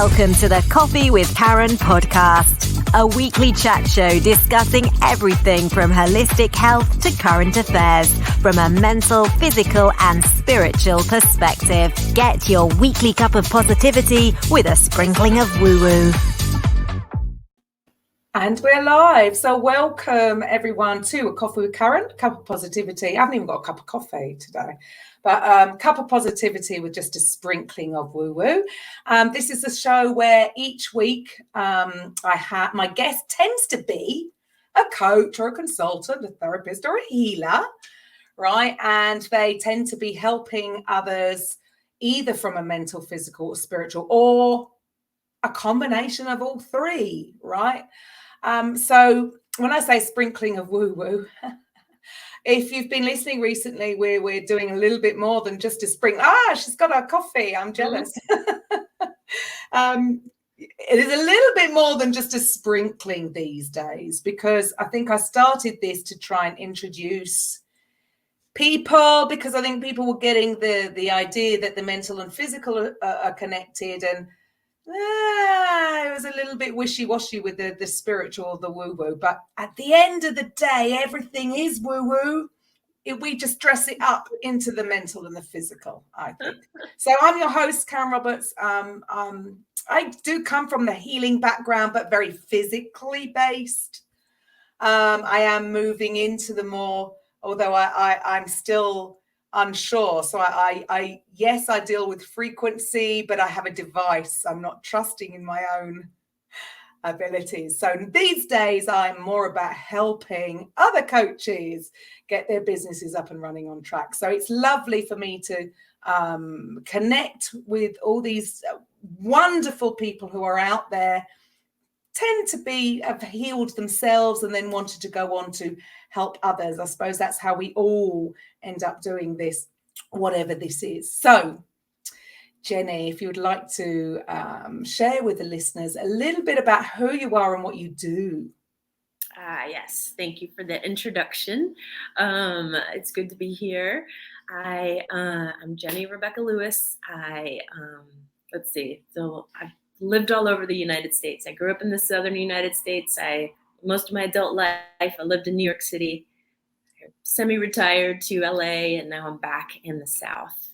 Welcome to the Coffee with Karen podcast, a weekly chat show discussing everything from holistic health to current affairs from a mental, physical and spiritual perspective. Get your weekly cup of positivity with a sprinkling of woo-woo. And we're live. So welcome everyone to a Coffee with Karen, cup of positivity. I haven't even got a cup of coffee today, but cup of positivity with just a sprinkling of woo-woo. This is a show where each week my guest tends to be a coach or a consultant, a therapist or a healer, right? And they tend to be helping others either from a mental, physical or spiritual, or a combination of all three, right? So when I say sprinkling of woo-woo, if you've been listening recently, we're doing a little bit more than just a sprinkle. She's got her coffee. I'm jealous. It is a little bit more than just a sprinkling these days, because I think I started this to try and introduce people, because I think people were getting the idea that the mental and physical are connected, and it was a little bit wishy-washy with the spiritual, the woo-woo. But at the end of the day, everything is woo-woo. We just dress it up into the mental and the physical, I think. So I'm your host, Karen Roberts. I do come from the healing background, but very physically based. I am moving into the more, although I'm still unsure. So I yes, I deal with frequency, but I have a device. I'm not trusting in my own abilities. So these days I'm more about helping other coaches get their businesses up and running on track. So it's lovely for me to connect with all these wonderful people who are out there, tend to have healed themselves and then wanted to go on to help others. I suppose that's how we all end up doing this, whatever this is. So Jenny, if you would like to share with the listeners a little bit about who you are and what you do. Yes, thank you for the introduction. It's good to be here. I'm Jenny Rebecca Lewis. Let's see. So I've lived all over the United States. I grew up in the southern United States. Most of my adult life, I lived in New York City, semi-retired to LA, and now I'm back in the South.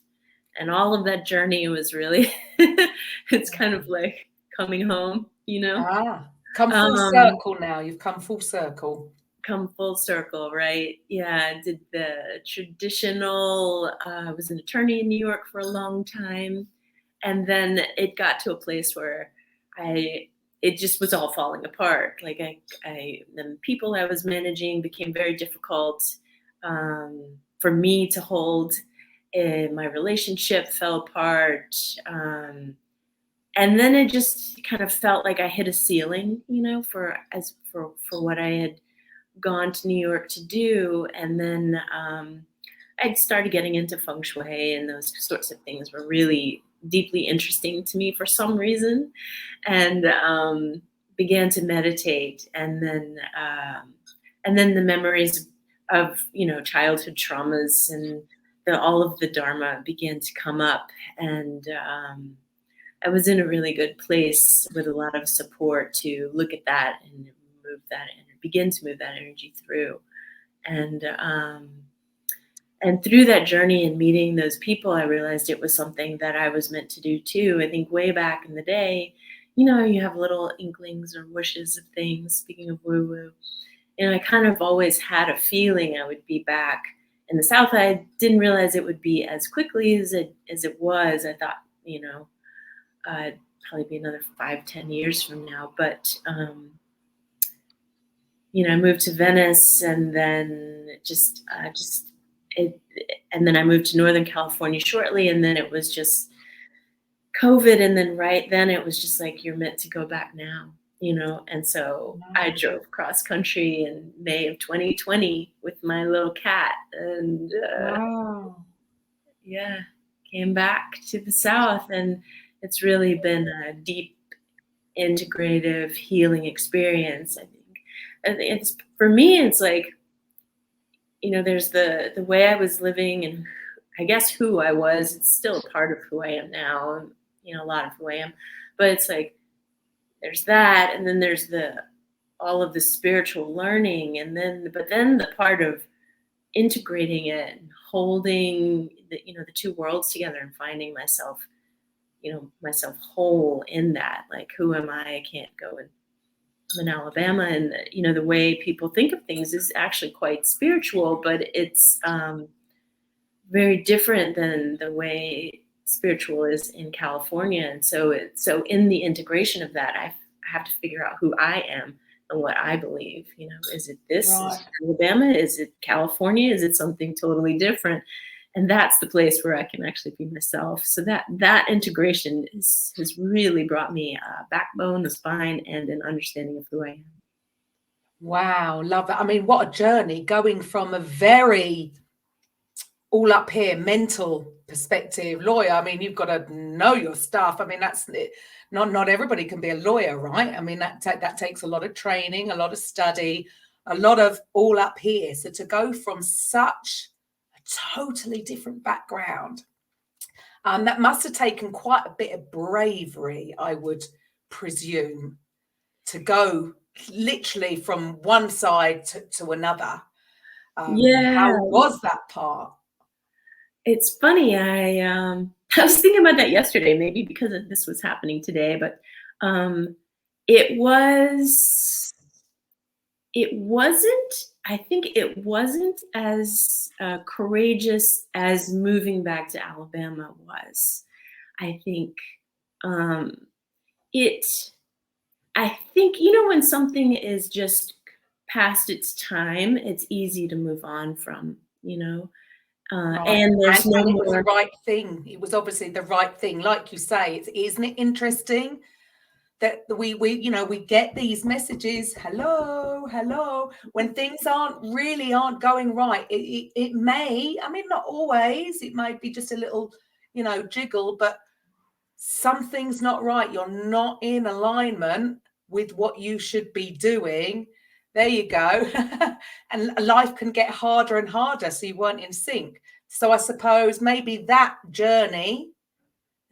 And all of that journey was really, it's kind of like coming home, you know? Come full circle now. You've come full circle. Come full circle, right? Yeah, I did the traditional, I was an attorney in New York for a long time. And then it got to a place where it just was all falling apart. Like the people I was managing became very difficult for me to hold. My relationship fell apart. And then it just kind of felt like I hit a ceiling, you know, for what I had gone to New York to do. And then I'd started getting into feng shui, and those sorts of things were really deeply interesting to me for some reason, and began to meditate. And then the memories of, you know, childhood traumas and all of the Dharma began to come up. And I was in a really good place with a lot of support to look at that and begin to move that energy through. And through that journey and meeting those people, I realized it was something that I was meant to do too. I think way back in the day, you know, you have little inklings or wishes of things, speaking of woo-woo. And I kind of always had a feeling I would be back in the South. I didn't realize it would be as quickly as it was. I thought, you know, it'd probably be another 5-10 years from now. But, you know, I moved to Venice, and then and then I moved to Northern California shortly, and then it was just COVID. And then right then it was just like, you're meant to go back now, you know? And so I drove cross country in May of 2020 with my little cat, and came back to the South. And it's really been a deep, integrative healing experience. I think it's, for me, it's like, you know, there's the way I was living, and I guess who I was. It's still a part of who I am now, you know, a lot of who I am. But it's like, there's that, and then there's all of the spiritual learning, but then the part of integrating it and holding the two worlds together and finding myself whole in that. Like, who am I? I can't go and I'm in Alabama, and the way people think of things is actually quite spiritual, but it's very different than the way spiritual is in California. And so in the integration of that, I have to figure out who I am and what I believe. Is it this? Right. Is it Alabama? Is it California? Is it something totally different? And that's the place where I can actually be myself. So that integration has really brought me a backbone, a spine, and an understanding of who I am. Wow, love that. I mean, what a journey, going from a very all up here mental perspective lawyer. I mean, you've got to know your stuff. I mean, that's not everybody can be a lawyer, right? I mean, that takes a lot of training, a lot of study, a lot of all up here. So to go from such a totally different background, that must have taken quite a bit of bravery, I would presume, to go literally from one side to another. How was that part? It's funny. I was thinking about that yesterday, maybe because this was happening today, but it wasn't, I think it wasn't as courageous as moving back to Alabama was. I think when something is just past its time, it's easy to move on from, Right. and there's and no it was more. the right thing. It was obviously the right thing. Like you say, isn't it interesting that we get these messages, hello, when things aren't going right. It may, I mean, not always, it might be just a little, jiggle, but something's not right. You're not in alignment with what you should be doing. There you go. And life can get harder and harder. So you weren't in sync. So I suppose maybe that journey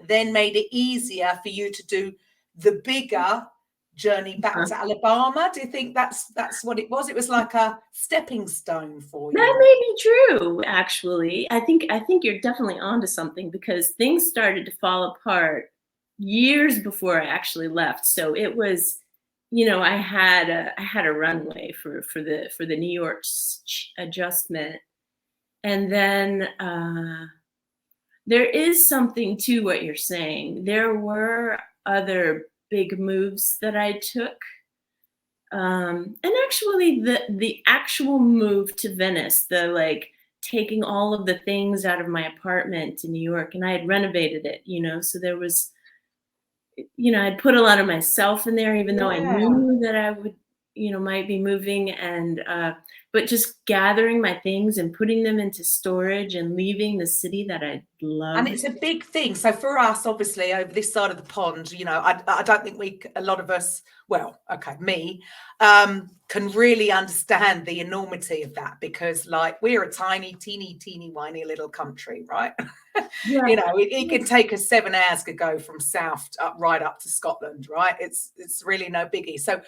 then made it easier for you to do the bigger journey back to Alabama. Do you think that's what it was? It was like a stepping stone for you. That may be true, actually. I think you're definitely onto something, because things started to fall apart years before I actually left. So it was, I had a runway for the New York adjustment, and then there is something to what you're saying. There were other big moves that I took. And actually the actual move to Venice, taking all of the things out of my apartment in New York, and I had renovated it, so there was, I'd put a lot of myself in there, even though I knew that I would, might be moving, and but just gathering my things and putting them into storage and leaving the city that I love. And it's a big thing. So for us, obviously, over this side of the pond, I don't think a lot of us, well, okay, me, can really understand the enormity of that, because we're a tiny, teeny whiny little country, right? Yeah. It can take us 7 hours to go from south right up to Scotland, right? It's really no biggie. So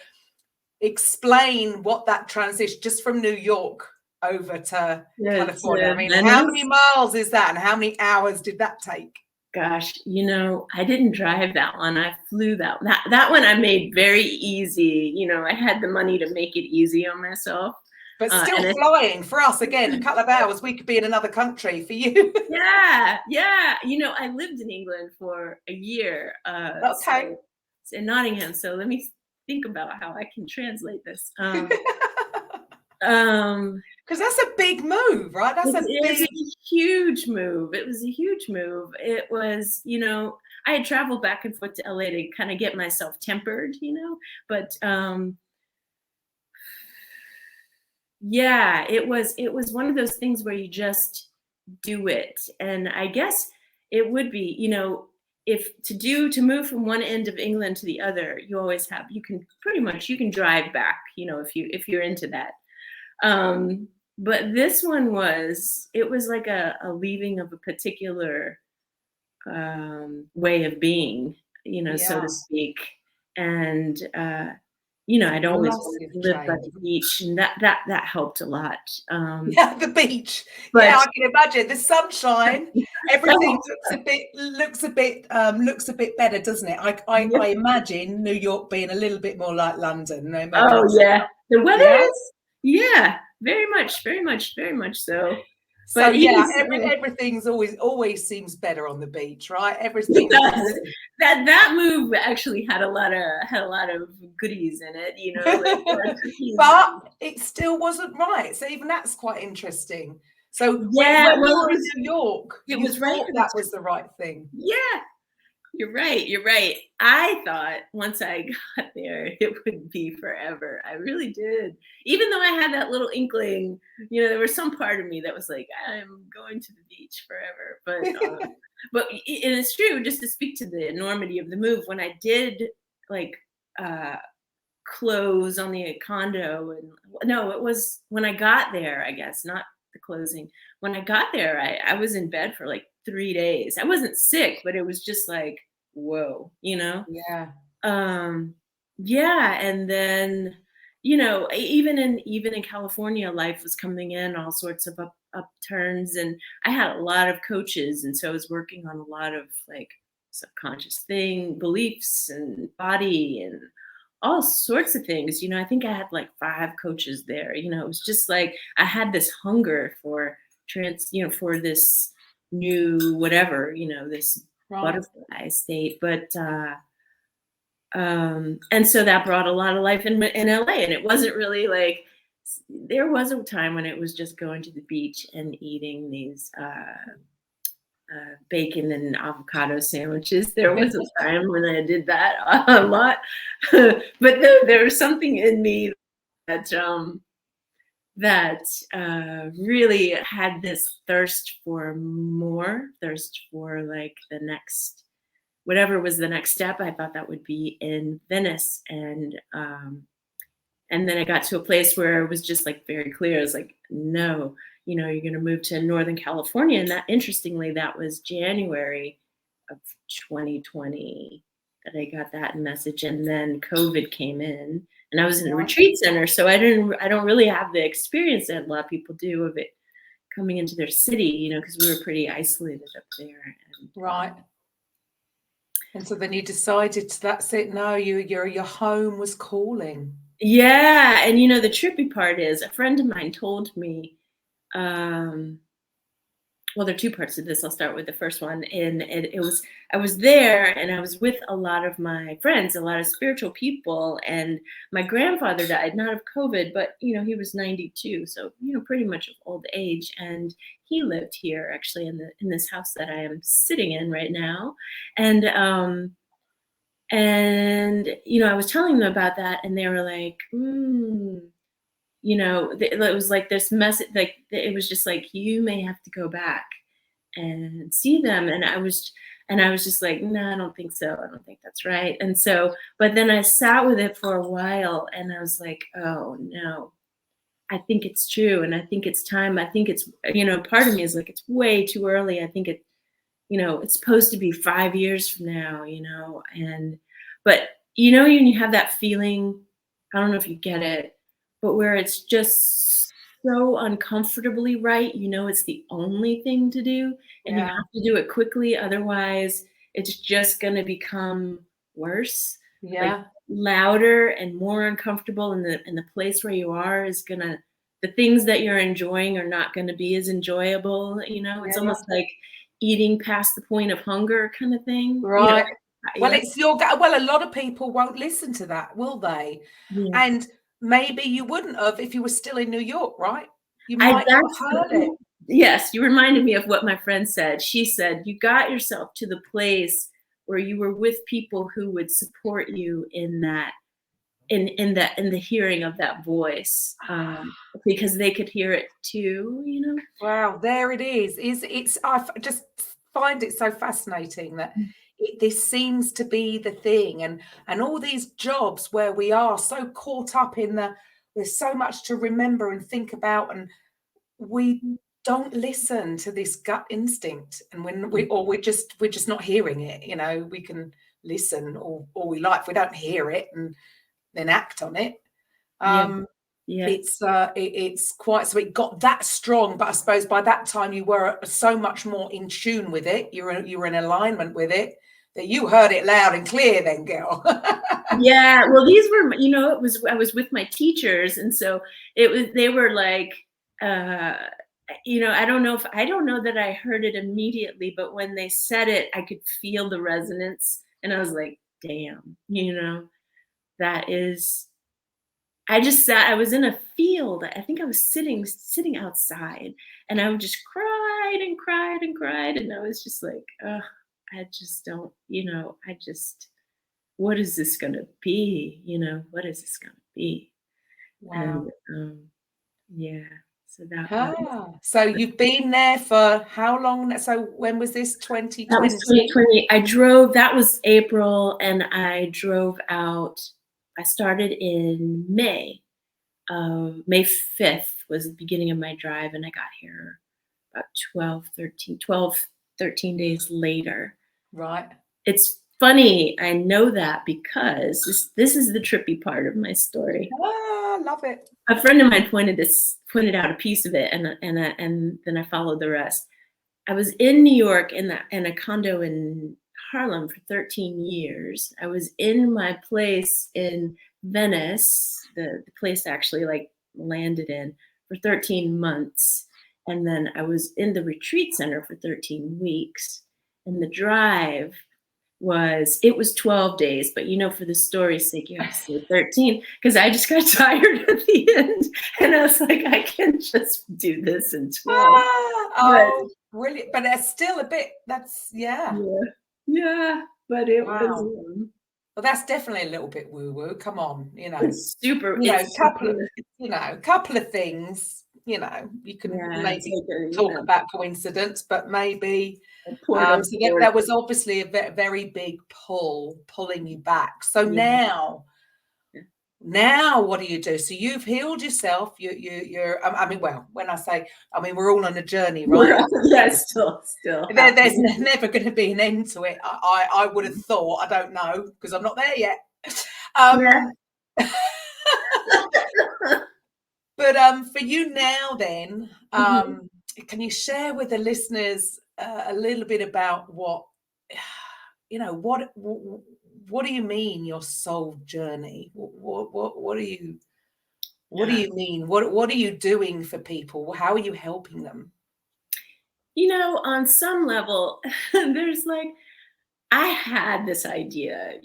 explain what that transition just from New York over to California. I mean, how many miles is that, and how many hours did that take? Gosh, I didn't drive that one. I flew that one. I made very easy. I had the money to make it easy on myself. But still flying for us, again, a couple of hours, we could be in another country. For you. Yeah. I lived in England for a year. Okay. So in Nottingham. So let me think about how I can translate this. Because that's a big move, right? That's a huge move. It was a huge move. It was, I had traveled back and forth to LA to kind of get myself tempered, but yeah, it was one of those things where you just do it. And I guess it would be, to move from one end of England to the other, you can drive back, if you're into that. But this one was like a leaving of a particular way of being. so to Yeah. speak. And, I'd always wanted Massive to live by change. the beach, and that helped a lot. Yeah, the beach. Yeah, But I can imagine the sunshine. Everything looks a bit better, doesn't it? I imagine New York being a little bit more like London. No, maybe oh not so yeah, much. the weather Yeah. is, yeah, very much, very much, very much so. So But even yeah, so, everything's always seems better on the beach, right? it Everything's does. That move actually had a lot of goodies in it, like cookies. but it still wasn't right. So even that's quite interesting. So Yeah, when you well, were in New York, it you was right thought for the that was the right thing. yeah. You're right. You're right. I thought once I got there, it would be forever. I really did. Even though I had that little inkling, there was some part of me that was like, I'm going to the beach forever. And it's true. Just to speak to the enormity of the move, when I did like uh, close on the condo, and no, it was when I got there. I guess not the closing. When I got there, I was in bed for like 3 days. I wasn't sick, but it was just like, whoa, Yeah. um yeah. And then even in California, life was coming in all sorts of upturns, and I had a lot of coaches, and so I was working on a lot of like subconscious beliefs and body and all sorts of things. I think I had like 5 coaches there. It was just like I had this hunger for for this new whatever, this Right. butterfly state. But and so that brought a lot of life in LA. And it wasn't really like, there was a time when it was just going to the beach and eating these bacon and avocado sandwiches. There was a time when I did that a lot. But there was something in me that really had this thirst for more, thirst for like the next, whatever was the next step. I thought that would be in Venice. And then I got to a place where it was just like very clear. It was like, no, you're going to move to Northern California. And that, interestingly, that was January of 2020 that I got that message. And then COVID came in, and I was in a retreat center. So I don't really have the experience that a lot of people do of it coming into their city, because we were pretty isolated up there. Right. And so then you decided that's it. No, your home was calling. Yeah. And the trippy part is, a friend of mine told me, well, there are 2 parts of this. I'll start with the first one. And I was there, and I was with a lot of my friends, a lot of spiritual people. And my grandfather died, not of COVID, but, he was 92. So, pretty much of old age. And he lived here actually in this house that I am sitting in right now. And I was telling them about that, and they were like, it was like this message, like it was just like, you may have to go back and see them. And I was just like, no, I don't think so. I don't think that's right. And so, but then I sat with it for a while, and I was like, oh no, I think it's true. And I think it's time. I think it's, part of me is like, it's way too early. I think it's supposed to be 5 years from now, but when you have that feeling, I don't know if you get it, but where it's just so uncomfortably right, it's the only thing to do, and you have to do it quickly. Otherwise, it's just going to become worse, like louder and more uncomfortable. And the place where you are is the things that you're enjoying are not going to be as enjoyable. It's almost like eating past the point of hunger kind of thing. Right. Well, it's well, a lot of people won't listen to that, will they? Yeah. And maybe you wouldn't have if you were still in New York, right? You might have heard it. Yes, you reminded me of what my friend said. She said, you got yourself to the place where you were with people who would support you in that, in the hearing of that voice, because they could hear it too, Wow, there it is. I just find it so fascinating that this seems to be the thing, and all these jobs where we are so caught up in there's so much to remember and think about, and we don't listen to this gut instinct, and when we're just not hearing it. We listen all we like. If we don't hear it and then act on it, it's quite, so it got that strong. But I suppose by that time you were so much more in tune with it, you were in alignment with it, that you heard it loud and clear then, girl. Yeah, well, these were, I was with my teachers, and so they were like, I don't know that I heard it immediately, but when they said it, I could feel the resonance, and I was like, damn, that is, I just sat, I was in a field. I think I was sitting outside, and I just cried and cried and cried, and I was just like, I just don't, what is this going to be? What is this going to be? Wow. And so that so you've been there for how long? So when was this? 2020? That was 2020. That was April, and I drove out. I started in May. May 5th was the beginning of my drive, and I got here about 13 days later. Right. It's funny, I know that because this is the trippy part of my story. I love it. A friend of mine pointed out a piece of it, and then I followed the rest. I was in New York in a condo in Harlem for 13 years. I was in my place in Venice, the place I actually like landed in, for 13 months. And then I was in the retreat center for 13 weeks. And the drive was 12 days, but for the story's sake, you have to say 13, because I just got tired at the end, and I was like, I can't just do this in 12. Brilliant. But that's still a bit, yeah, but it wow. was well, that's definitely a little bit woo-woo. Come on, it's super, couple of things, you can maybe talk about coincidence, but maybe so that was obviously a very big pulling you back. So now what do you do? So you've healed yourself. You're when I say, we're all on a journey, right? Yeah, still. There's never going to be an end to it. I would have thought. I don't know, because I'm not there yet. But for you now, then, can you share with the listeners a little bit about what do you mean your soul journey? What do you mean? What are you doing for people? How are you helping them? On some level, there's I had this idea,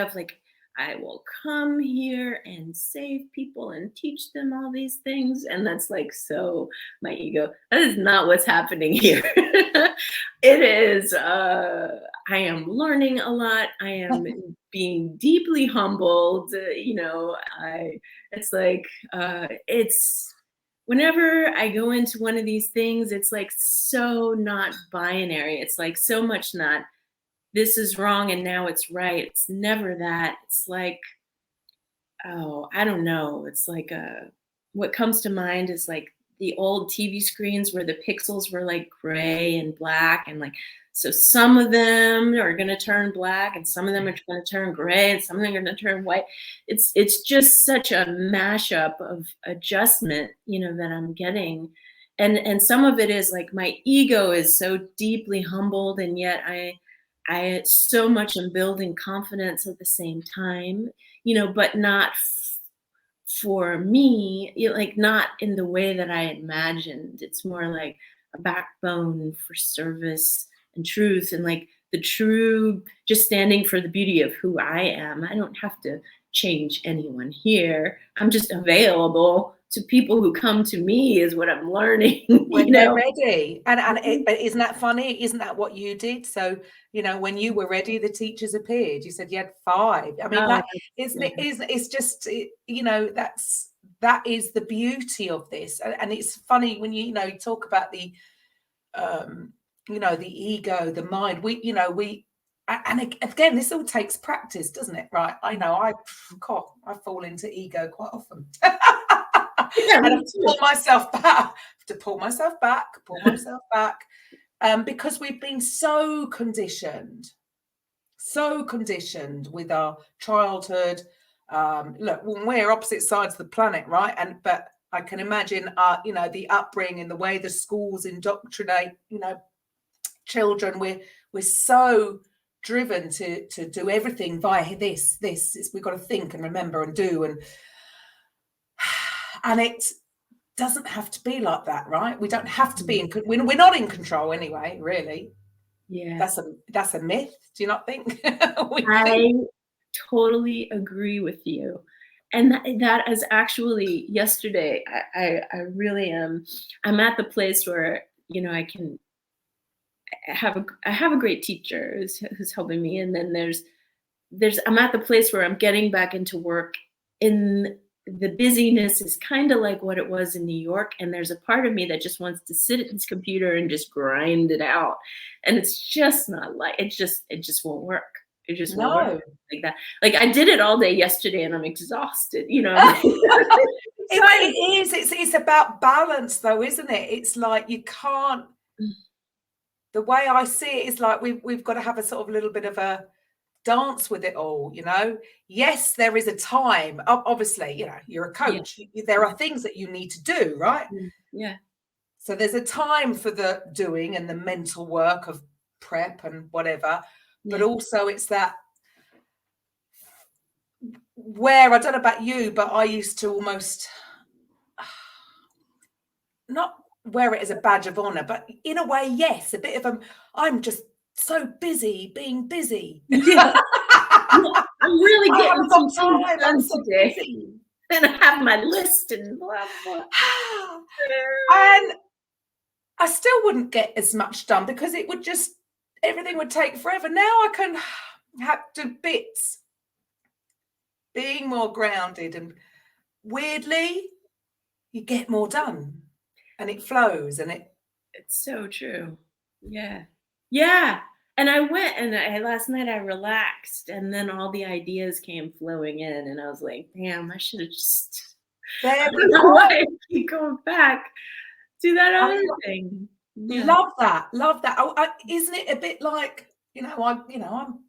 of I will come here and save people and teach them all these things. And that's so my ego, that is not what's happening here. It is, I am learning a lot. I am being deeply humbled. It's whenever I go into one of these things, it's so not binary. It's so much not, this is wrong and now it's right. It's never that. It's I don't know. It's what comes to mind is the old TV screens where the pixels were gray and black, and so some of them are going to turn black and some of them are going to turn gray and some of them are going to turn white. It's just such a mashup of adjustment, that I'm getting. And some of it is my ego is so deeply humbled, and yet I so much am building confidence at the same time, but not for me, not in the way that I imagined. It's more like a backbone for service and truth, and the true, just standing for the beauty of who I am. I don't have to change anyone here. I'm just available to people who come to me, is what I'm learning. When they're ready. But isn't that funny? Isn't that what you did? So, when you were ready, the teachers appeared. You said you had 5. It's just, that is the beauty of this. And it's funny when you talk about the, the ego, the mind, and again, this all takes practice, doesn't it? Right. I know I fall into ego quite often. Yeah, and I have to pull myself back, pull myself back. because we've been so conditioned with our childhood. Look, we're opposite sides of the planet, right? But I can imagine, the upbringing, the way the schools indoctrinate, children. We're so driven to do everything via this. We've got to think and remember and do, and it doesn't have to be like that, right? We don't have to be we're not in control anyway, really. Yeah, that's a myth. Do you not think? I totally agree with you. And that is actually yesterday. I really am. I'm at the place where I have a great teacher who's helping me, and then I'm at the place where I'm getting back into work. In the busyness is kind of like what it was in New York, and there's a part of me that just wants to sit at this computer and just grind it out, and it's just not like it just won't work. It just won't work like that. Like I did it all day yesterday, and I'm exhausted. It is. It's about balance, though, isn't it? It's like you can't. The way I see it is like we've got to have a sort of little bit of a dance with it all. Yes, there is a time. Obviously, you're a coach. There are things that you need to do, right? Yeah. So there's a time for the doing and the mental work of prep and whatever. But also it's that where, I don't know about you, but I used to almost not wear it as a badge of honor, but in a way, yes, a bit of I'm just so busy being busy. Yeah. I'm really getting some things done today. And I have my list and blah, blah. And I still wouldn't get as much done because everything would take forever. Now I can have to bits, being more grounded, and weirdly, you get more done and it flows and it's so true. Yeah. And I went and last night I relaxed, and then all the ideas came flowing in, and I was like, damn, I should have just I don't know why I keep going back to that other thing. Yeah. Love that. Isn't it a bit like, I'm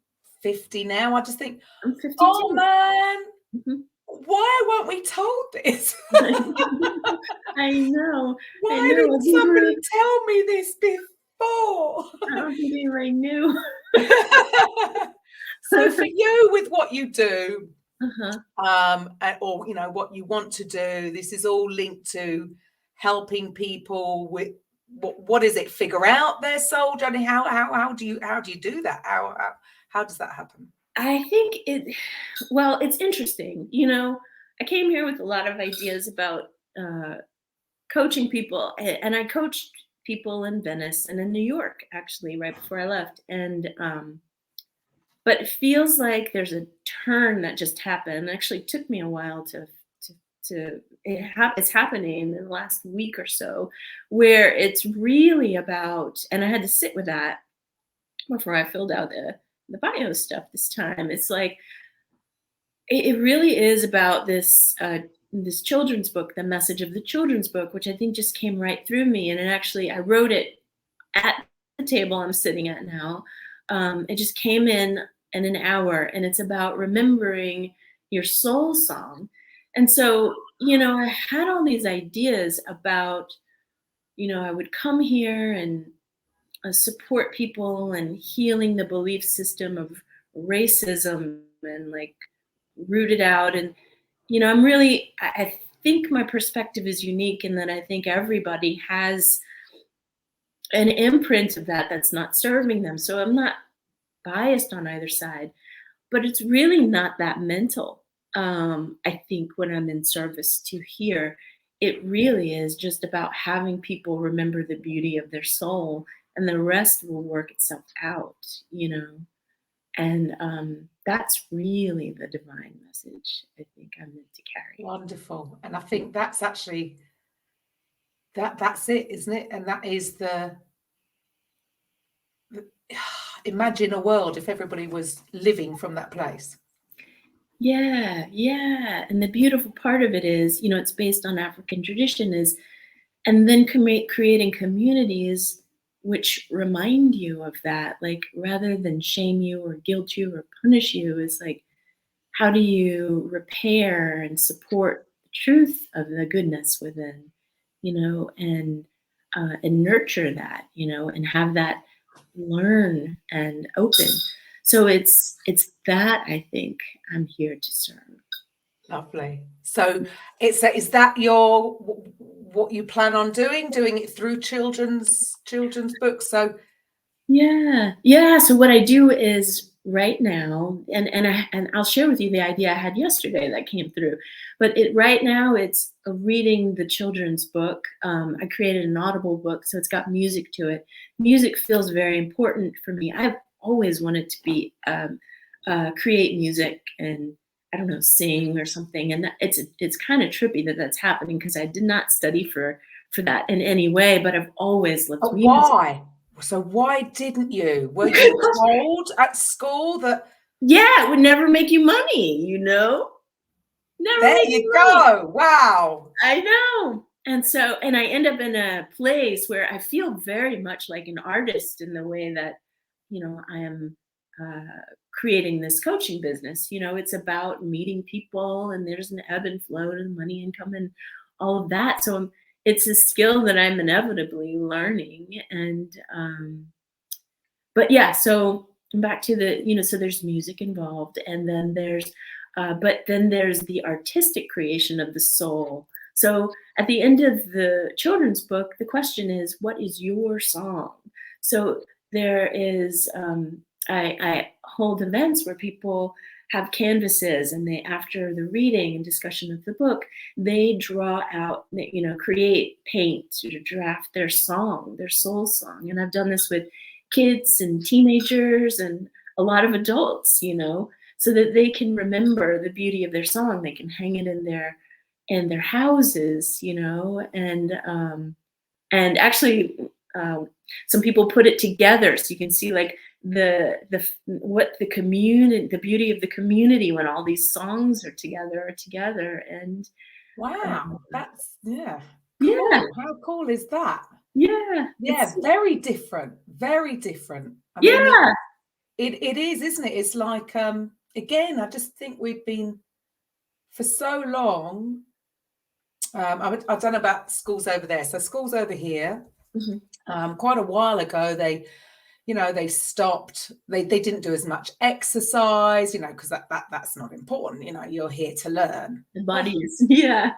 50 now. I just think, I'm 52. Oh man, why weren't we told this? I know. Why didn't somebody tell me this before? I don't think anybody knew. So for you, with what you do, or what you want to do, this is all linked to helping people with what is it? Figure out their soul journey. How do you do that? How does that happen? I think it's interesting. I came here with a lot of ideas about coaching people, and I coached people in Venice and in New York, actually, right before I left. And but it feels like there's a turn that just happened. It actually took me a while it's happening in the last week or so, where it's really about, and I had to sit with that before I filled out the bio stuff this time. It's like it really is about this children's book, the message of the children's book, which I think just came right through me. And I wrote it at the table I'm sitting at now. It just came in an hour, and it's about remembering your soul song. And so, I had all these ideas about, I would come here and support people and healing the belief system of racism and like root it out. And, I think my perspective is unique in that I think everybody has an imprint of that's not serving them. So I'm not biased on either side, but it's really not that mental. I think when I'm in service to here, it really is just about having people remember the beauty of their soul, and the rest will work itself out, and that's really the divine message I think I'm meant to carry. Wonderful. And I think that's actually that's it, isn't it? And that is imagine a world if everybody was living from that place. Yeah. And the beautiful part of it is, it's based on African tradition and then creating communities which remind you of that, like rather than shame you or guilt you or punish you, is like, how do you repair and support the truth of the goodness within, and nurture that, and have that learn and open. So it's that I think I'm here to serve. Lovely. So is that what you plan on doing it through children's books? So yeah. So what I do is right now, and I'll share with you the idea I had yesterday that came through. But right now it's reading the children's book. I created an Audible book, so it's got music to it. Music feels very important for me. I've always wanted to be create music and, I don't know, sing or something. And it's kind of trippy that that's happening, because I did not study for that in any way, but I've always loved music. Why? So why didn't you? Were you told at school that? Yeah, it would never make you money, Never. There you go. Wow. I know. And I end up in a place where I feel very much like an artist in the way that, I am creating this coaching business. It's about meeting people, and there's an ebb and flow and money income and all of that. So it's a skill that I'm inevitably learning. And, but yeah, so back to the, so there's music involved, and then but then there's the artistic creation of the soul. So at the end of the children's book, the question is, what is your song? So there is, I hold events where people have canvases, and they, after the reading and discussion of the book, they draw out, create, paint, or draft their song, their soul song. And I've done this with kids and teenagers and a lot of adults, so that they can remember the beauty of their song. They can hang it in their houses, and actually some people put it together, so you can see like the beauty of the community when all these songs are together. And wow, that's cool. Yeah. How cool is that? Yeah, very different. I mean, it is, isn't it? It's like again, I just think we've been for so long. I don't know about schools over there. So schools over here, quite a while ago, they stopped. They didn't do as much exercise, because that's not important. You're here to learn. The body is, yeah.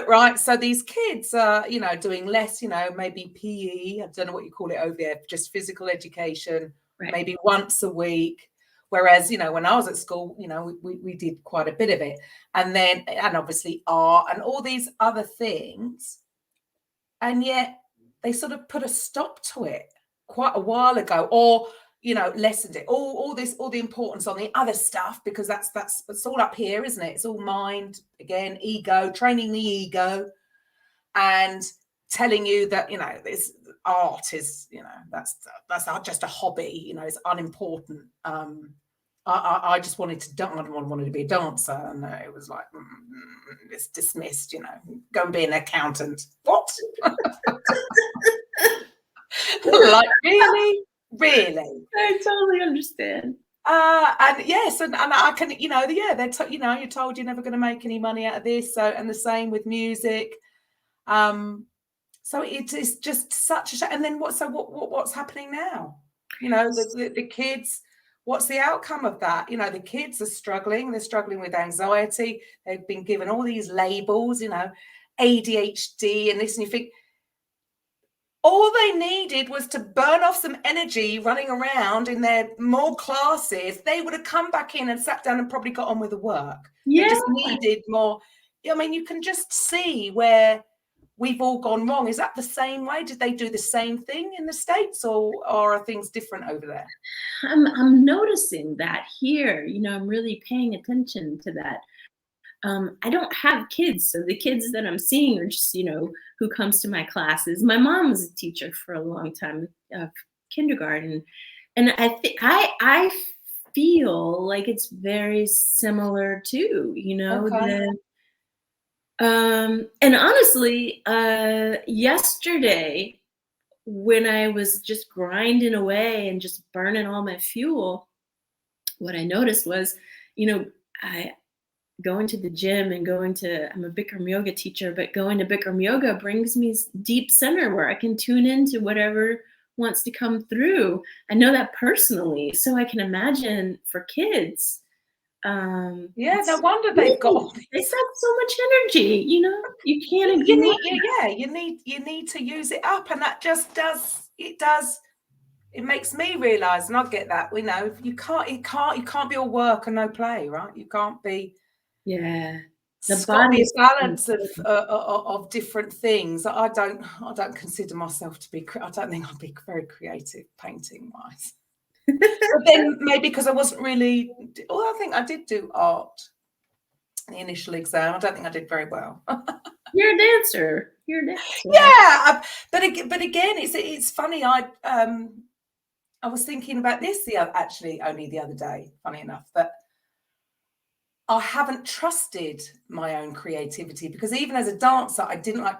Right. So these kids are, doing less, maybe PE. I don't know what you call it over there, just physical education, right, maybe once a week. Whereas, when I was at school, we did quite a bit of it. And obviously art and all these other things. And yet they sort of put a stop to it quite a while ago, or, lessened it. All the importance on the other stuff, because it's all up here, isn't it? It's all mind, again, ego, training the ego, and telling you that, this art is, that's just a hobby, it's unimportant. I just wanted to be a dancer, and it was like, it's dismissed, go and be an accountant. What? Like, really? I totally understand. And yes, and I can, you're told you're never going to make any money out of this. So, and the same with music. So it is just such a, and then what's happening now? The kids, what's the outcome of that? The kids are struggling. They're struggling with anxiety. They've been given all these labels, ADHD and this, and you think, all they needed was to burn off some energy running around in their more classes. They would have come back in and sat down and probably got on with the work. Yeah. They just needed more. I mean, you can just see where we've all gone wrong. Is that the same way? Did they do the same thing in the States, or are things different over there? I'm noticing that here. I'm really paying attention to that. I don't have kids, so the kids that I'm seeing are just, who comes to my classes. My mom was a teacher for a long time of kindergarten, and I think I feel like it's very similar too, Okay. And honestly, yesterday when I was just grinding away and just burning all my fuel, what I noticed was, I going to the gym and I'm a Bikram yoga teacher, but going to Bikram yoga brings me deep center where I can tune into whatever wants to come through. I know that personally, so I can imagine for kids. No wonder they've got all these. They've got so much energy, you can't ignore. You need to use it up, and that just does. It makes me realize, and I get that. You can't be all work and no play, right? You can't be. Yeah, the body is a balance of different things. I don't consider myself to be. I don't think I'd be very creative painting wise. But then maybe because I wasn't really. Well, I think I did do art. The initial exam, I don't think I did very well. You're a dancer. Yeah, but again, it's funny. I was thinking about this only the other day. Funny enough, that I haven't trusted my own creativity, because even as a dancer, I didn't like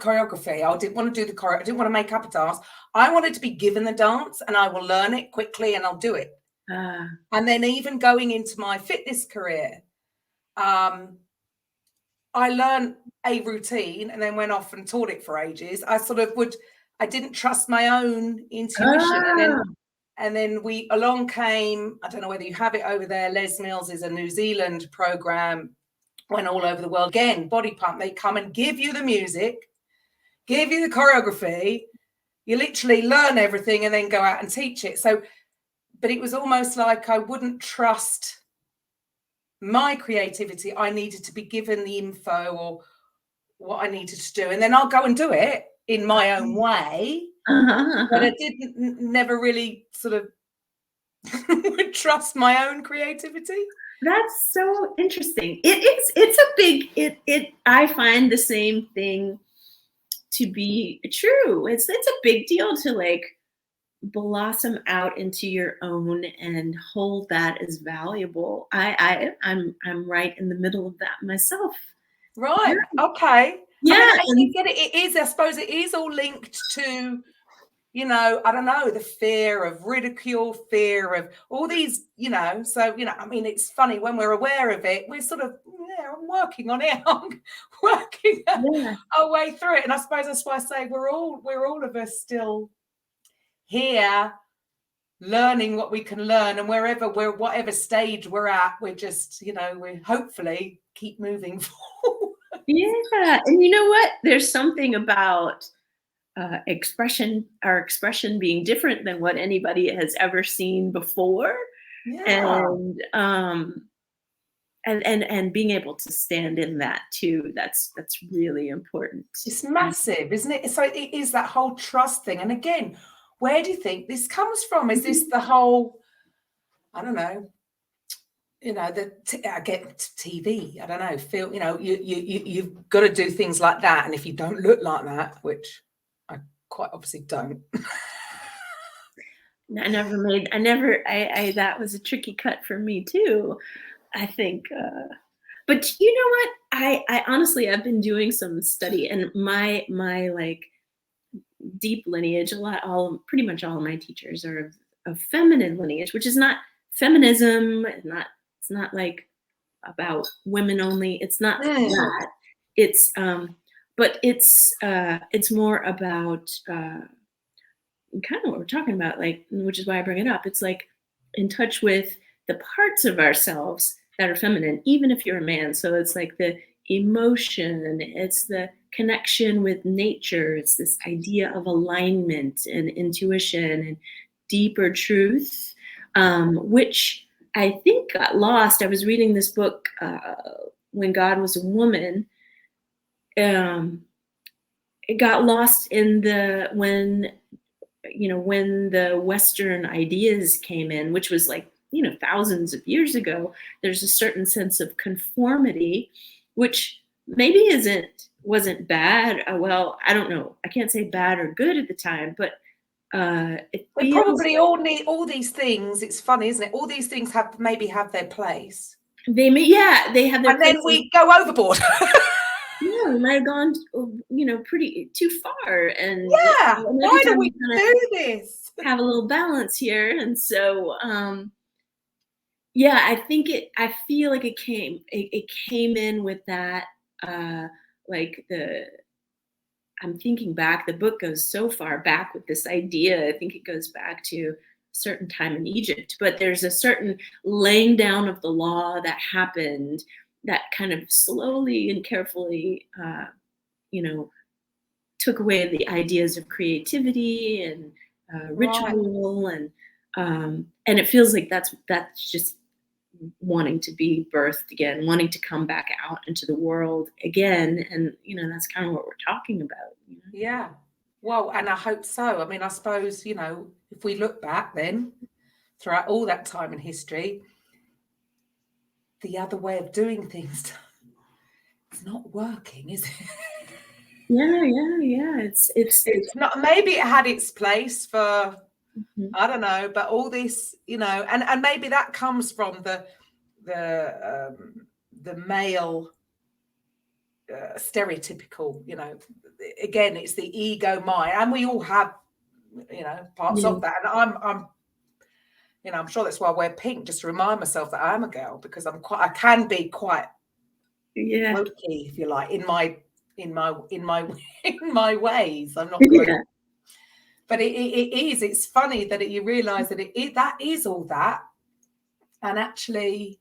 choreography. I didn't want to do the choreo. I didn't want to make up a dance. I wanted to be given the dance, and I will learn it quickly, and I'll do it. And then even going into my fitness career, I learned a routine and then went off and taught it for ages. I didn't trust my own intuition. And then along came, I don't know whether you have it over there, Les Mills is a New Zealand program, went all over the world. Again, Body Pump, they come and give you the music, give you the choreography. You literally learn everything and then go out and teach it. So, but it was almost like I wouldn't trust my creativity. I needed to be given the info or what I needed to do, and then I'll go and do it in my own way. But I never really sort of would trust my own creativity. That's so interesting. It's a big, I find the same thing to be true. It's a big deal to like blossom out into your own and hold that as valuable. I'm right in the middle of that myself. Right. Okay. Yeah. I suppose it is all linked to, I don't know, the fear of ridicule, fear of all these, so, it's funny when we're aware of it, we're sort of, I'm working on it. I'm working our way through it. And I suppose that's why I say we're all of us still here learning what we can learn, and whatever stage we're at, we're just, we hopefully keep moving forward. Yeah. And you know what? There's something about our expression being different than what anybody has ever seen before. Yeah. And being able to stand in that too, that's really important. It's massive, isn't it? So it is that whole trust thing. And again, where do you think this comes from? Is this the whole, I don't know, I get TV, I don't know, feel, you've got to do things like that. And if you don't look like that, which I quite obviously don't. That was a tricky cut for me too, I think. But you know what? I honestly, I've been doing some study, and my like deep lineage, pretty much all of my teachers are of feminine lineage, which is not feminism, it's not like about women only. It's not that. It's but it's more about kind of what we're talking about, like, which is why I bring it up. It's like in touch with the parts of ourselves that are feminine, even if you're a man. So it's like the emotion, it's the connection with nature, it's this idea of alignment and intuition and deeper truth, which I think got lost. I was reading this book, When God Was a Woman. It got lost in when the Western ideas came in, which was like, thousands of years ago. There's a certain sense of conformity, which maybe wasn't bad. Well, I don't know. I can't say bad or good at the time, but we probably all need all these things. It's funny, isn't it? All these things maybe have their place. They have their and place. Then we go overboard. Yeah, we might have gone, pretty too far, and Yeah, every why do time we we kind of do this? have a little balance here, and so yeah, I feel like it came in with that, like I'm thinking back, the book goes so far back with this idea. I think it goes back to a certain time in Egypt, but there's a certain laying down of the law that happened that kind of slowly and carefully, you know, took away the ideas of creativity and Right. ritual, and it feels like that's just wanting to be birthed again, wanting to come back out into the world again, and that's kind of what we're talking about. Yeah. Well, and I hope so. I mean, I suppose, if we look back then, throughout all that time in history, the other way of doing things is not working, is it? Yeah. It's It's not. Maybe it had its place for, mhm. I don't know, but all this, and maybe that comes from the male stereotypical, again, it's the ego mind, and we all have, parts Yeah, of that. And I'm sure that's why I wear pink, just to remind myself that I am a girl, because I can be quite yeah, wokey, if you like, in my in my ways. I'm not going, yeah, but it's funny that you realize that that is all that, and actually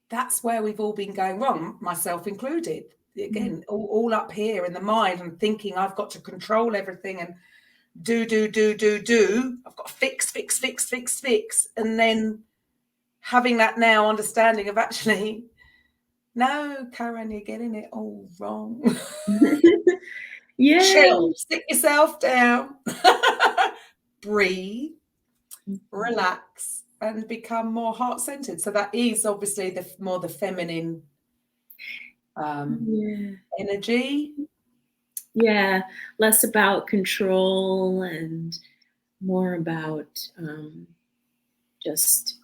that's where we've all been going wrong, myself included. Again, all up here in the mind and thinking I've got to control everything and do. I've got to fix. And then having that now understanding of actually, no, Karen, you're getting it all wrong. yeah. Chill, sit yourself down, breathe, relax, and become more heart-centered. So that is obviously the feminine Yeah. energy. Yeah, less about control and more about just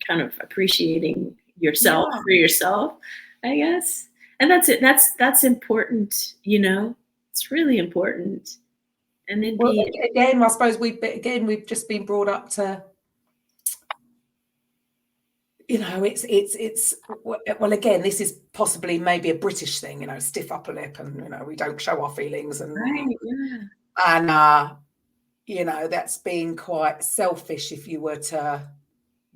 kind of appreciating yourself Yeah. for yourself, I guess. And that's it. That's important, It's really important. And it'd Well, be again, I suppose we've just been brought up to, it's well, again, this is possibly maybe a British thing, stiff upper lip, and we don't show our feelings, right, yeah. and that's being quite selfish if you were to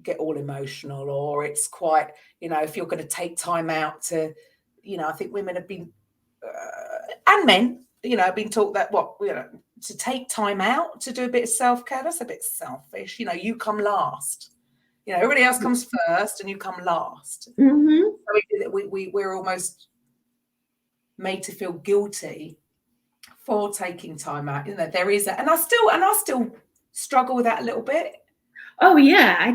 get all emotional, or it's quite, if you're going to take time out to, I think women have been and men, been taught that to take time out to do a bit of self-care, that's a bit selfish. You come last. Everybody else comes first and you come last. Mm-hmm. So we're almost made to feel guilty for taking time out. There is that, and I still struggle with that a little bit. Oh yeah, I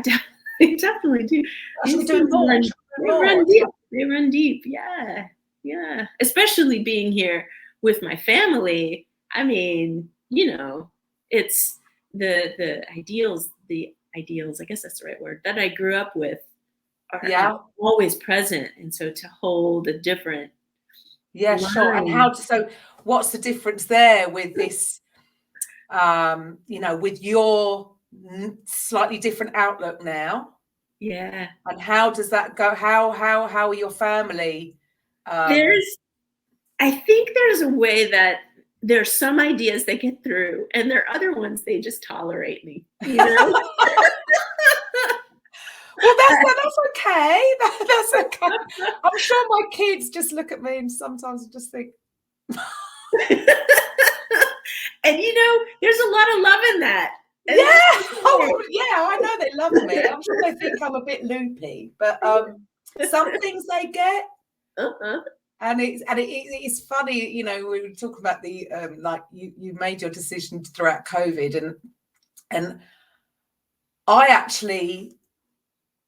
definitely do. I should be These doing things more. they run deep. They run deep. Yeah, yeah. Especially being here with my family. I mean, it's the ideals. The ideals. I guess that's the right word. That I grew up with are always present, and so to hold a different Yeah, sure. And so what's the difference there with this, with your slightly different outlook now? Yeah. And how does that go? How are your family? I think there's a way that there's some ideas that get through, and there are other ones they just tolerate me. Well, that's okay. That's okay. I'm sure my kids just look at me and sometimes just think. And there's a lot of love in that. And I know they love me. I'm sure they think I'm a bit loopy, but some things they get. Uh-huh. And it's funny, we were talking about the like you made your decision throughout COVID, and I actually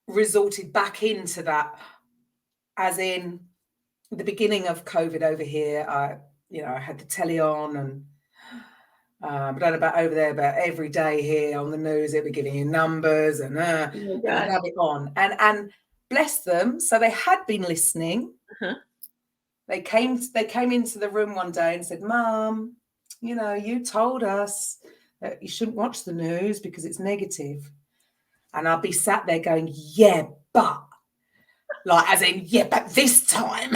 resorted back into that, as in the beginning of COVID over here. I had the telly on, and I don't know about over there, but every day here on the news they'll be giving you numbers, and you'd have it on, and bless them, so they had been listening. Uh-huh. they came into the room one day and said, Mum, you know, you told us that you shouldn't watch the news because it's negative. And I'll be sat there going, yeah, but, like, as in, yeah, but this time.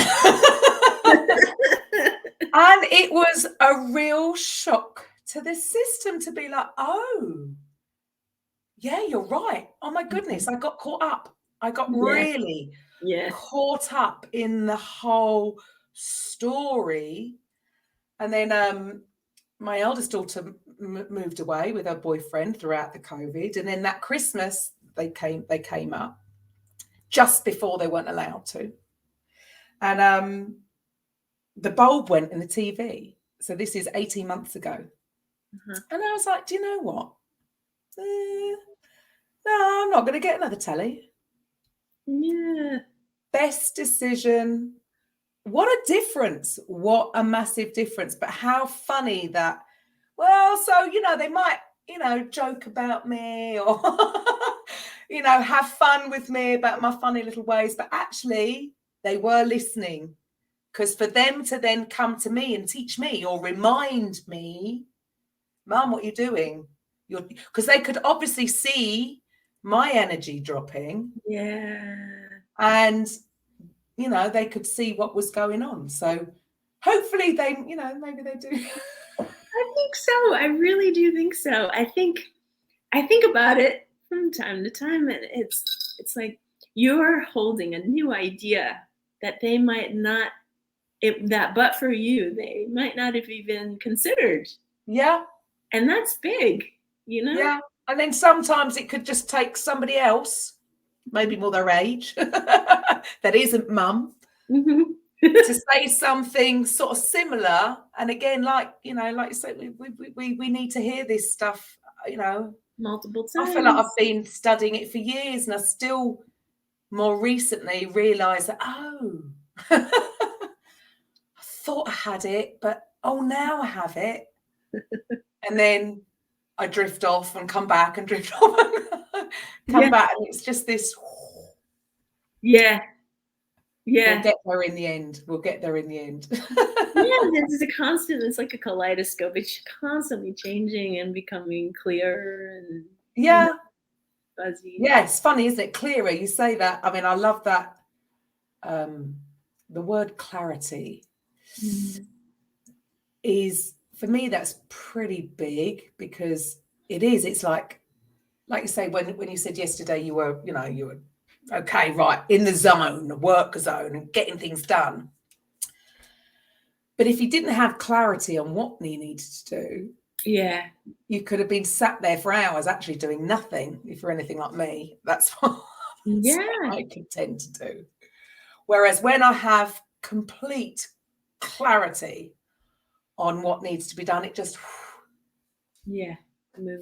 And it was a real shock to the system to be like, oh, yeah, you're right. Oh my goodness, I got caught up. I got really caught up in the whole story. And then my eldest daughter moved away with her boyfriend throughout the COVID. And then that Christmas, they came up just before they weren't allowed to. And the bulb went in the TV. So this is 18 months ago. And I was like, do you know what? No, I'm not going to get another telly. Yeah. Best decision. What a difference. What a massive difference. But how funny that, well, so, you know, they might, you know, joke about me or, you know, have fun with me about my funny little ways. But actually, they were listening. Because for them to then come to me and teach me or remind me, Mum, what are you doing? Because they could obviously see my energy dropping. Yeah. And, you know, they could see what was going on. So hopefully they, you know, maybe they do. I think so. I really do think so. I think about it from time to time, and it's like you're holding a new idea that they might not, but for you, they might not have even considered. Yeah. And that's big, you know? Yeah. And then sometimes it could just take somebody else, maybe more their age, that isn't Mum, to say something sort of similar. And again, like, you know, like you said, we need to hear this stuff, you know, multiple times. I feel like I've been studying it for years and I still more recently realised that, oh, I thought I had it, but now I have it. And then I drift off and come back and drift off and come back. And it's just this. Yeah. Yeah. We'll get there in the end. It's a constant, it's like a kaleidoscope. It's constantly changing and becoming clearer and fuzzy. Yeah, it's funny, isn't it? Clearer. You say that. I mean, I love that. The word clarity is, for me, that's pretty big because it is. It's like you say, when you said yesterday you were okay, right, in the zone, the work zone and getting things done. But if you didn't have clarity on what you needed to do, you could have been sat there for hours actually doing nothing. If you're anything like me, that's what I could tend to do. Whereas when I have complete clarity on what needs to be done, it just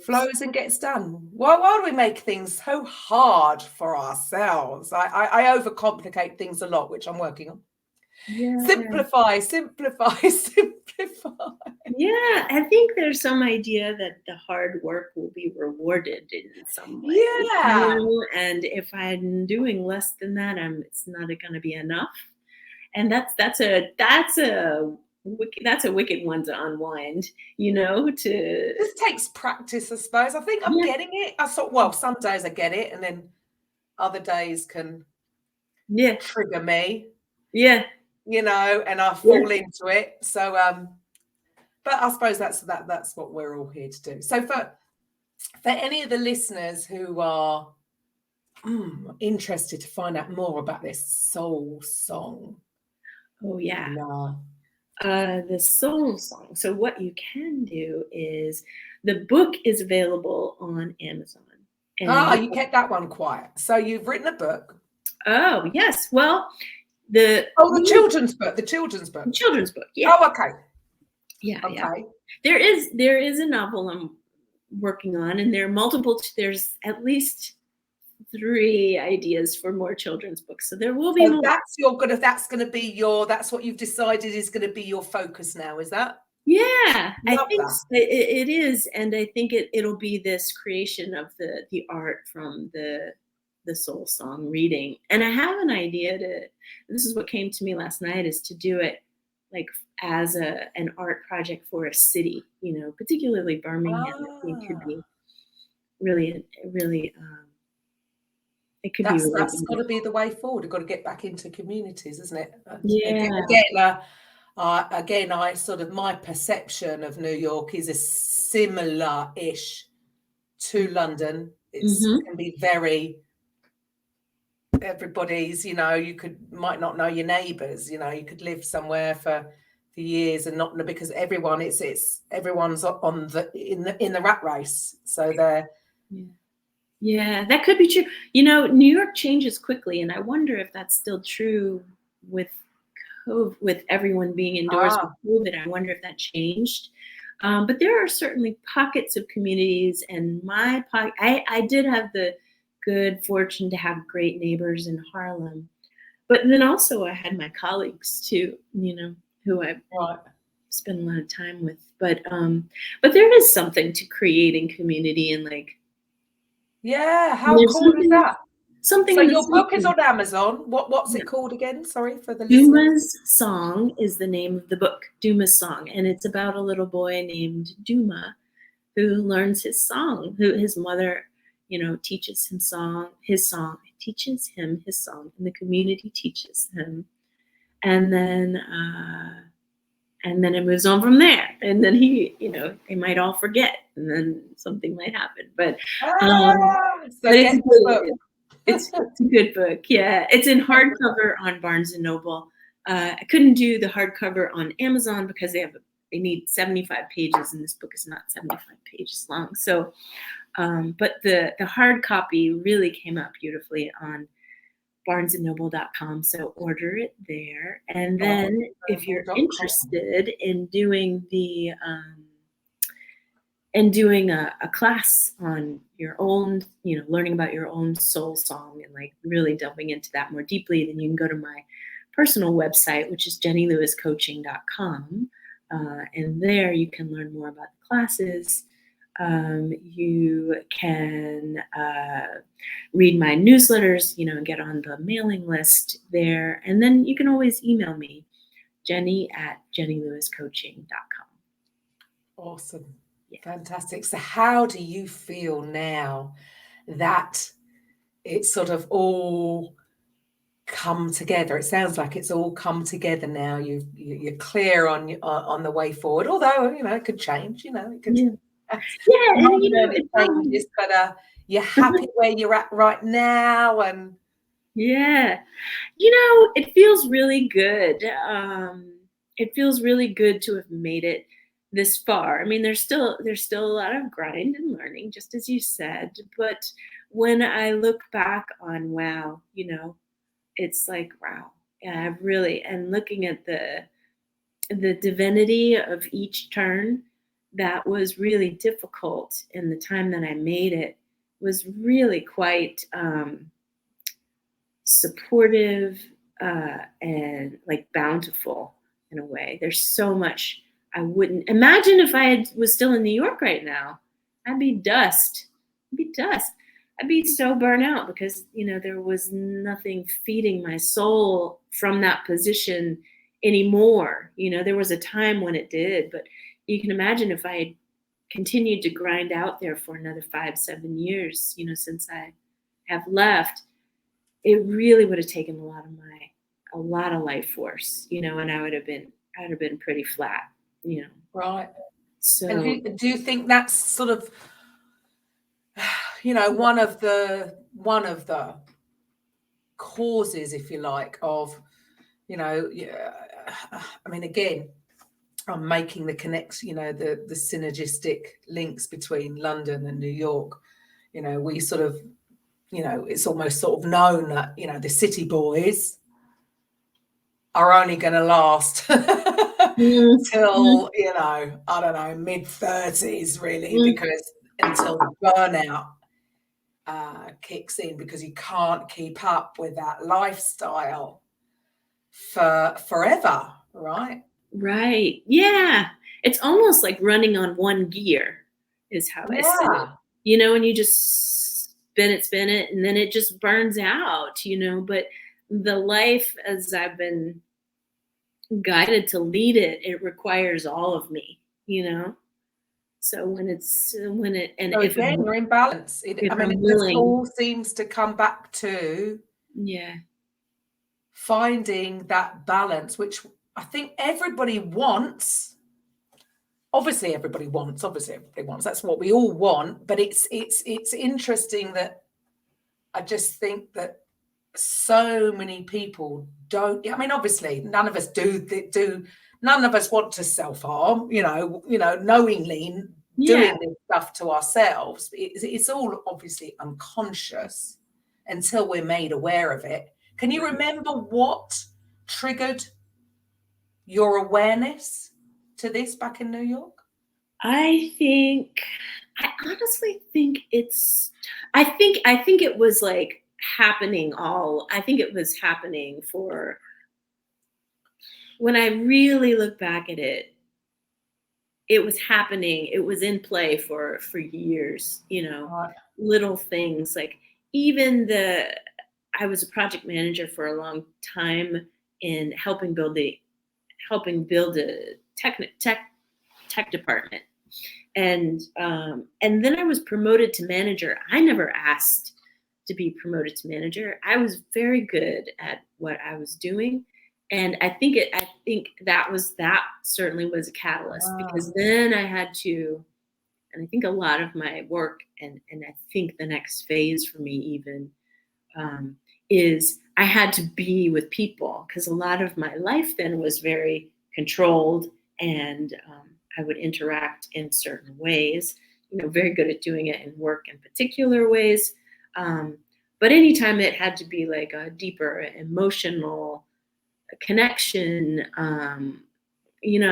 flows and gets done. Why do we make things so hard for ourselves? I overcomplicate things a lot, which I'm working on. Simplify. Yeah, I think there's some idea that the hard work will be rewarded in some way. Yeah. And if I'm doing less than that, it's not going to be enough. And that's a wicked one to unwind, This takes practice, I suppose. I think I'm getting it. Some days I get it, and then other days can trigger me. Yeah. And I fall into it. So but I suppose that's what we're all here to do. So for any of the listeners who are interested to find out more about this soul song. Oh yeah. The soul song. So what you can do is, the book is available on Amazon. And you kept that one quiet. So you've written a book. Oh yes. Well, the children's book. The children's book. Yeah. Oh, okay. Yeah. Okay. Yeah. There is a novel I'm working on, and there are multiple. There's at least 3 ideas for more children's books. So there will be more. That's what you've decided is going to be your focus now, is that? Yeah, I think it is. And I think it'll be this creation of the art from the the soul song reading. And I have an idea this is what came to me last night, is to do it like as an art project for a city, particularly Birmingham. I think could be really, really, it could be really That's got to be the way forward. We've got to get back into communities, isn't it? Again, I sort of, my perception of New York is a similar-ish to London. It can be very, everybody's, you might not know your neighbours, you could live somewhere for years and not know, because everyone's on in the rat race. So they're Yeah, that could be true. New York changes quickly, and I wonder if that's still true with COVID, with everyone being indoors with COVID. I wonder if that changed. But there are certainly pockets of communities, and I did have the good fortune to have great neighbors in Harlem. But then also I had my colleagues too, who I spend a lot of time with. But there is something to creating community and like. Yeah, how cool is that? So your book is on Amazon. What's it called again? Sorry for the listeners. Duma's Song is the name of the book, Duma's Song. And it's about a little boy named Duma who learns his song, who his mother, teaches him his song, and the community teaches him. And then it moves on from there. And then they might all forget, and then something might happen. But it's a good book. Yeah, it's in hardcover on Barnes & Noble. I couldn't do the hardcover on Amazon because they need 75 pages, and this book is not 75 pages long. So, but the hard copy really came out beautifully on barnesandnoble.com. So order it there. And then if you're interested in doing a class on your own, learning about your own soul song and like really delving into that more deeply, then you can go to my personal website, which is jennylewiscoaching.com. And there you can learn more about the classes. You can read my newsletters, and get on the mailing list there. And then you can always email me, jenny@jennylewiscoaching.com. Awesome. Yeah. Fantastic. So how do you feel now that it's sort of all come together? It sounds like it's all come together now. You're clear on the way forward, although, it could change, it could. Yeah. It changes, but you're happy where you're at right now, and it feels really good. It feels really good to have made it this far. I mean, there's still a lot of grind and learning, just as you said. But when I look back on it's like wow, yeah, I've really, and looking at the divinity of each turn. That was really difficult, and the time that I made it was really quite supportive and like bountiful in a way. There's so much I wouldn't imagine if I was still in New York right now. I'd be dust. I'd be so burnt out because, there was nothing feeding my soul from that position anymore. There was a time when it did, but you can imagine if I had continued to grind out there for another 5-7 years, since I have left, it really would have taken a lot of life force, and I would have been pretty flat, Right. So and do you think that's sort of, one of the causes, if you like, of, I mean, again, I'm making the connection, the synergistic links between London and New York. We sort of, it's almost sort of known that, the city boys are only going to last till, I don't know, mid-30s really, because until the burnout kicks in, because you can't keep up with that lifestyle for forever, right? Right. Yeah. It's almost like running on one gear is how I see it. And you just spin it, and then it just burns out, but the life as I've been guided to lead it requires all of me, so when it and So if again, you're in balance. if I mean, I'm it just willing. all seems to come back to finding that balance, which I think everybody wants. Obviously everybody wants. That's what we all want. But it's interesting that I just think that so many people don't. I mean, obviously, none of us do. None of us want to self-harm, knowingly doing this stuff to ourselves. It's all obviously unconscious until we're made aware of it. Can you remember what triggered your awareness to this back in New York? I honestly think I think it was like happening I think it was happening for, when I really look back at it, it was happening. It was in play for years, Right. little things like I was a project manager for a long time in helping build a tech department. And then I was promoted to manager. I never asked to be promoted to manager. I was very good at what I was doing. And I think that certainly was a catalyst, because then I had to, and I think a lot of my work and I think the next phase for me even is I had to be with people, because a lot of my life then was very controlled, and I would interact in certain ways, very good at doing it in work in particular ways. But anytime it had to be like a deeper emotional connection, I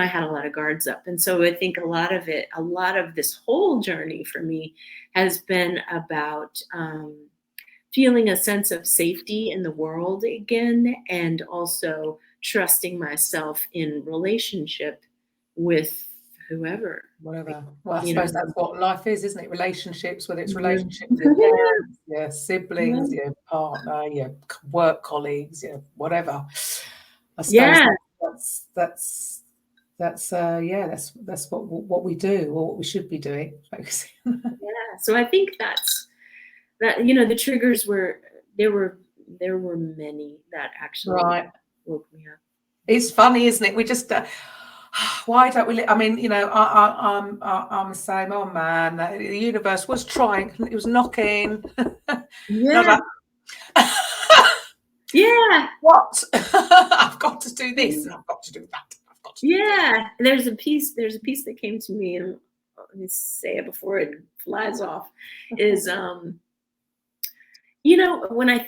had a lot of guards up. And so I think a lot of this whole journey for me has been about feeling a sense of safety in the world again, and also trusting myself in relationship with whoever. Whatever. Well, I suppose that's what life is, isn't it? Relationships, whether it's relationships with your parents, your siblings, your partner, your work colleagues, whatever. I suppose that's what we do, or what we should be doing. So I think that the triggers there were many that actually woke me up. It's funny, isn't it? We just why don't we? I mean, I'm the same. Oh man, the universe was trying. It was knocking. Yeah. Yeah. What? I've got to do this. And I've got to do that. I've got to. Yeah. There's a piece that came to me, and let me say it before it flies off. Is when I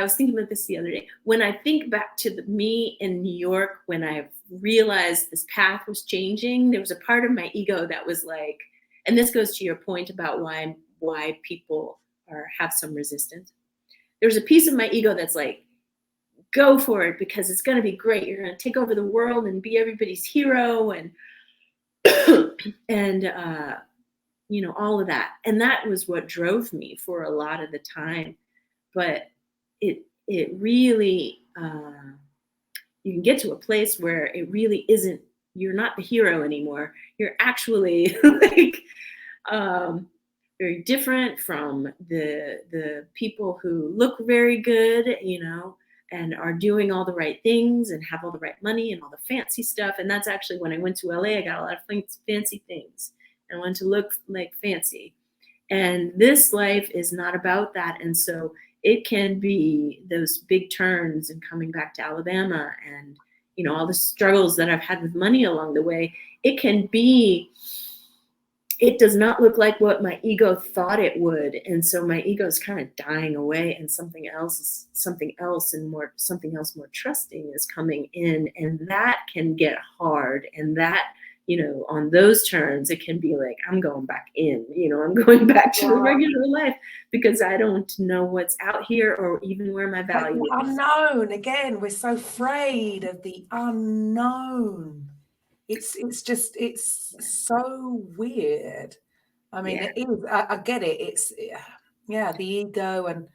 was thinking about this the other day, when I think back to me in New York, when I realized this path was changing, there was a part of my ego that was like, and this goes to your point about why people have some resistance. There's a piece of my ego that's like, go for it, because it's going to be great. You're going to take over the world and be everybody's hero, and and all of that. And that was what drove me for a lot of the time. But it really, you can get to a place where it really isn't, you're not the hero anymore. You're actually like very different from the people who look very good, and are doing all the right things and have all the right money and all the fancy stuff. And that's actually, when I went to LA, I got a lot of fancy things, and I wanted to look like fancy. And this life is not about that. And so it can be those big turns, and coming back to Alabama, and all the struggles that I've had with money along the way. It does not look like what my ego thought it would, and so my ego is kind of dying away, and something else more trusting is coming in, and that can get hard. And that, on those turns, it can be like, I'm going back in, I'm going back to the regular life, because I don't know what's out here, or even where my value is. Unknown. Again, we're so afraid of the unknown. It's so weird. I mean, It is. I get it. It's, Yeah, the ego and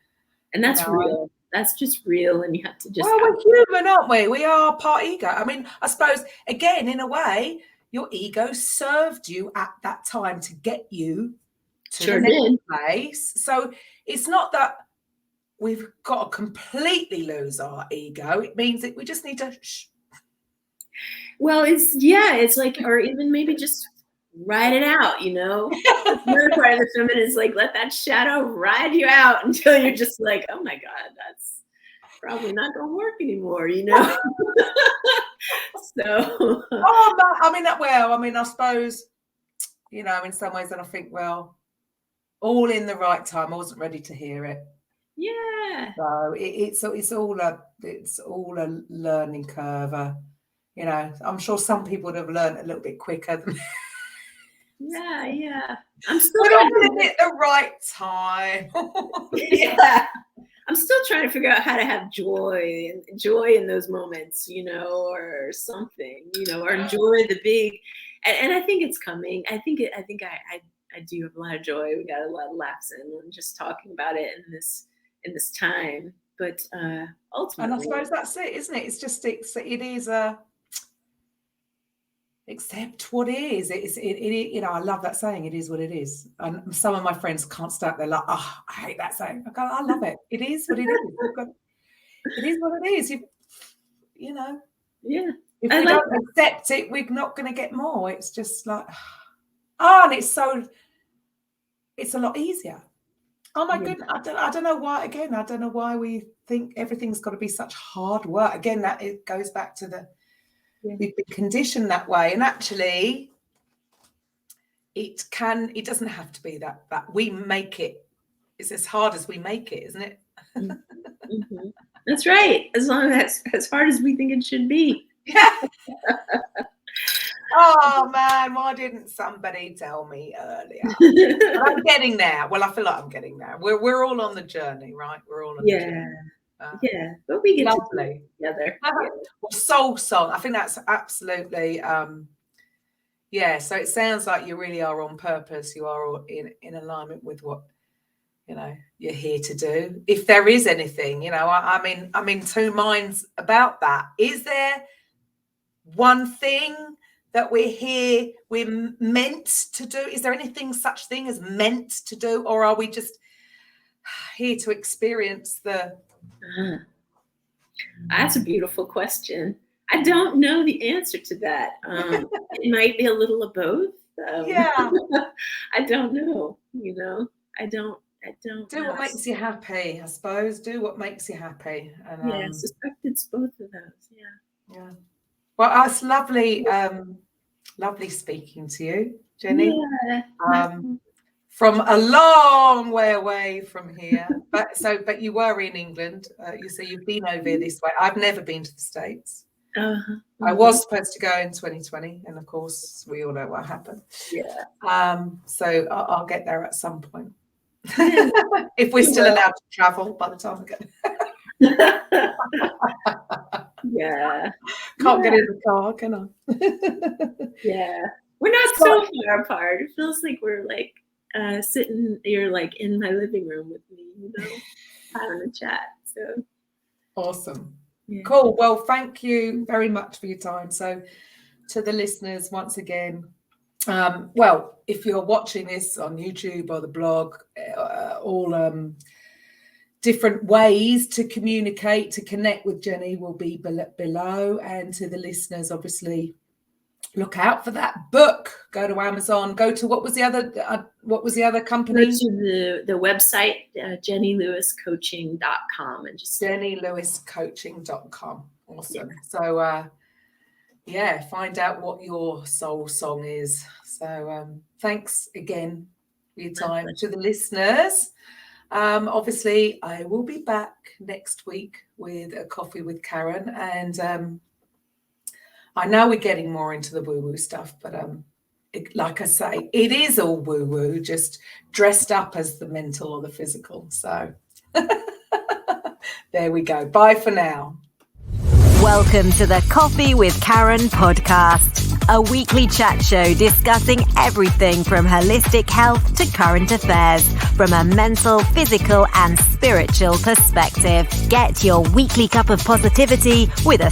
that's you know, real. That's just real, and you have to just. well, we're human, aren't we? We are part ego. I mean, I suppose again, in a way, your ego served you at that time to get you to Sure the next did. place. So it's not that we've got to completely lose our ego. It means that we just need to. Well, it's like, or even maybe just ride it out, you know. Another part of the feminine is like, let that shadow ride you out until you're just like, oh my God, that's probably not going to work anymore, you know. So. I mean, I suppose, you know, in some ways, and I think, well, all in the right time. I wasn't ready to hear it. Yeah. So it's all a learning curve. You know, I'm sure some people would have learned a little bit quicker than. Yeah. I'm still But trying all in it the right time. Yeah. I'm still trying to figure out how to have joy in those moments, you know, or something, you know, or enjoy the big. And I think it's coming. I think I do have a lot of joy. We got a lot of laughs and just talking about it in this time. But ultimately, and I suppose that's it, isn't it? It's just it is accept what is. It you know, I love that saying. It is what it is. And some of my friends can't stand. They're like, oh, I hate that saying. I go, I love it. It is what it is. It is what it is. You know. Yeah. If we don't accept it, we're not going to get more. It's just like, and it's a lot easier. Oh my goodness. I don't know why, again, I don't know why we think everything's got to be such hard work. Again, that it goes back to we've been conditioned that way. And actually, it doesn't have to be that we make it. It's as hard as we make it, isn't it? Mm-hmm. That's right. As long as as hard as we think it should be. Yeah. Oh man, why didn't somebody tell me earlier? But I'm getting there. Well, I feel like I'm getting there. We're all on the journey, right? We're all on the journey. Yeah, but we get lovely. to do it together. Well, soul song. I think that's absolutely so it sounds like you really are on purpose. You are all in alignment with what, you know, you're here to do. If there is anything, you know, I'm in two minds about that. Is there one thing that we're meant to do? Is there anything such thing as meant to do, or are we just here to experience the That's a beautiful question. I don't know the answer to that. It might be a little of both. I don't know, you know. I don't do what makes you happy, I suppose. Do what makes you happy. And I suspect it's both of those. Yeah. Well, it's lovely lovely speaking to you, Jenny. From a long way away from here, but you were in England. You say you've been over this way. I've never been to the States. I was supposed to go in 2020, and of course, we all know what happened. Yeah. So I'll get there at some point, if we're still allowed to travel by the time I get. Yeah. Can't get in the car, can I? Yeah. We're not so far apart. It feels like we're like sitting, you're like in my living room with me, you know, having a chat. So awesome. Yeah. Cool. Well, thank you very much for your time. So to the listeners, once again, well, if you're watching this on YouTube or the blog, all different ways to communicate, to connect with Jenny will be below. And to the listeners, obviously, look out for that book. Go to Amazon. Go to what was the other company? Go to the website, jennylewiscoaching.com, and just jennylewiscoaching.com. Awesome. So find out what your soul song is. So thanks again for your time. To the listeners, obviously I will be back next week with a coffee with Karen, and I know we're getting more into the woo-woo stuff, but like I say, it is all woo-woo, just dressed up as the mental or the physical. So there we go. Bye for now. Welcome to the Coffee with Karen podcast. a weekly chat show discussing everything from holistic health to current affairs from a mental, physical, and spiritual perspective. Get your weekly cup of positivity with a